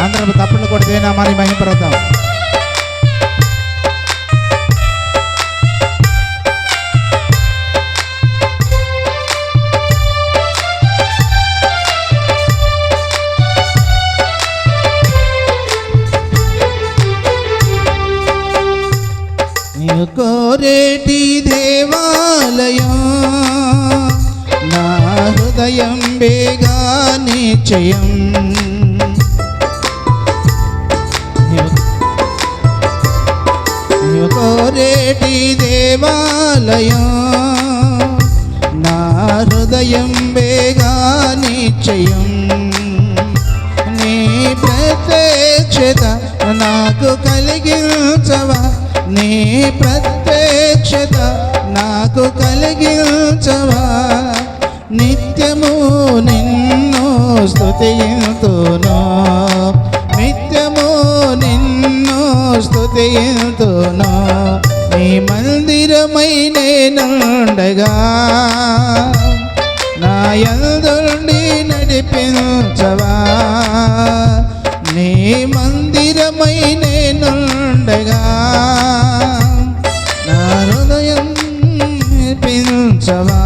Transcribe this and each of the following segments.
అందరం తప్పులు కూడా దేనామాని మహిమపడతాం. కోరేటి దేవాలయం నా హృదయం బేగా నిశ్చయం. కోరేటి దేవాలయం నా హృదయం బేగా నిశ్చయం. నీ ప్రత్యక్షత నాకు కలిగించవా, నీ ప్రత్యక్షత నాకు కలిగించవా. నిత్యము నిన్ను స్తుతింతును, నిత్యము నిన్ను స్తుతింతును. నీ మందిరమై నేనుండగా నా యందుండి నడిపించవా. నీ మందిరమై నేనుండగా నా హృదయం నడిపించవా.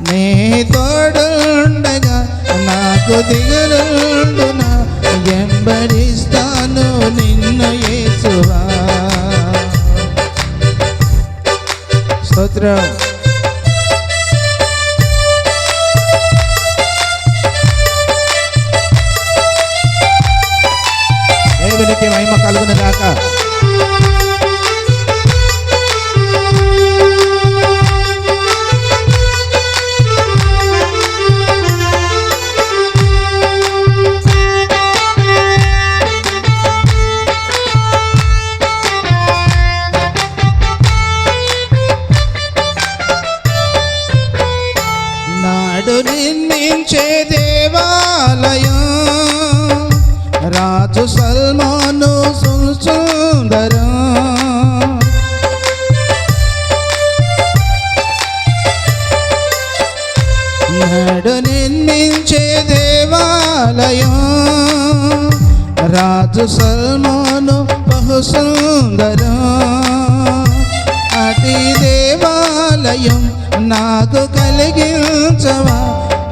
నీ తోడుండగా నాకు దిగులుండునా, వెంబడిస్తాను నిన్ను యేసువా. స్తోత్రం. దేవునికి మహిమ కలుగును గాక. నాడు నిర్మించే దేవాలయం రాజు సల్మాను సుందరం. నాడు నిర్మించే దేవాలయం రాజు సల్మాను బహు సుందరం. అటి దేవాలయం నాకు కలిగించవా,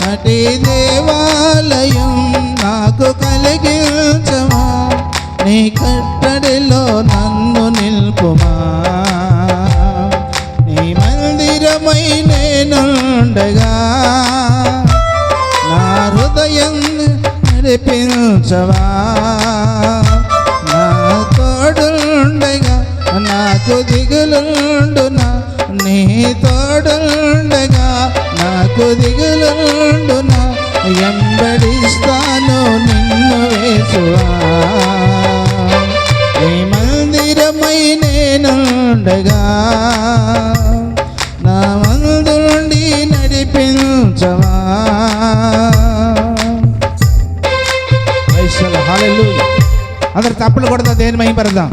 అటి దేవాలయం నాకు కలిగించవా. నీ కట్టడిలో నన్ను నిల్పుమా, నీ మందిరమై నేనుండగా నా హృదయం నడిపించవా. నా తోడుండగా నాకు దిగులుండునా, నీ తోడుండగా నాకు దిగులుండునా, వెంబడిస్తాను నిన్ను యేసువా. నీ మందిరమై నేనుండగా నా ముందుండి నడిపించవా. హల్లెలూయా. అందరు తప్పులు కొడతా, దేని మహిమపడదాం.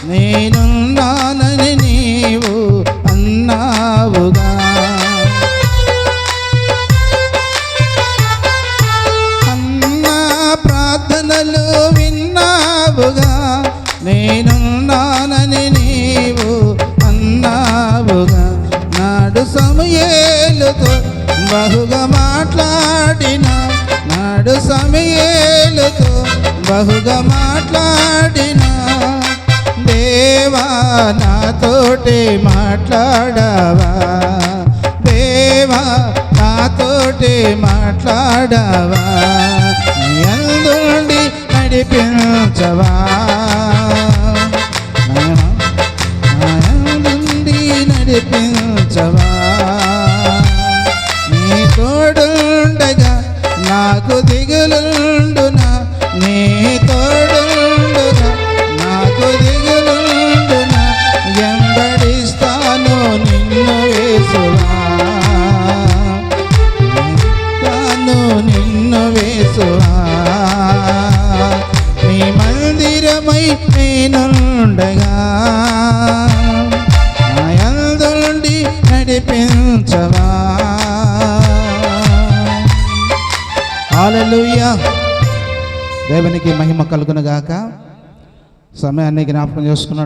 నేనున్నానని నీవు అన్నావుగా, అన్నా ప్రార్థనలు విన్నావుగా. నేనున్నానని నీవు అన్నావుగా. నాడు సమూయేలుతో బహుగా మాట్లాడిన, నాడు సమూయేలుతో బహుగా మాట్లాడిన. దేవా నాతోటి మాట్లాడవా, దేవా నాతోటి మాట్లాడవా. యందుండి నడిపించవా, యందుండి నడిపించవా. నీ తోడుండగా నాకు దిగులుండునా నీ తోడుండునా నాకు దిగులుండునా ఎంబడిస్తాను నిన్ను యేసువా నిన్ను యేసువా నీ మందిరమై నేనుండగా నా యందుండి నడిపించవా. హల్లెలూయా. దేవునికి మహిమ కలుగును గాక. సమయాన్ని జ్ఞాపకం చేసుకున్నట్టు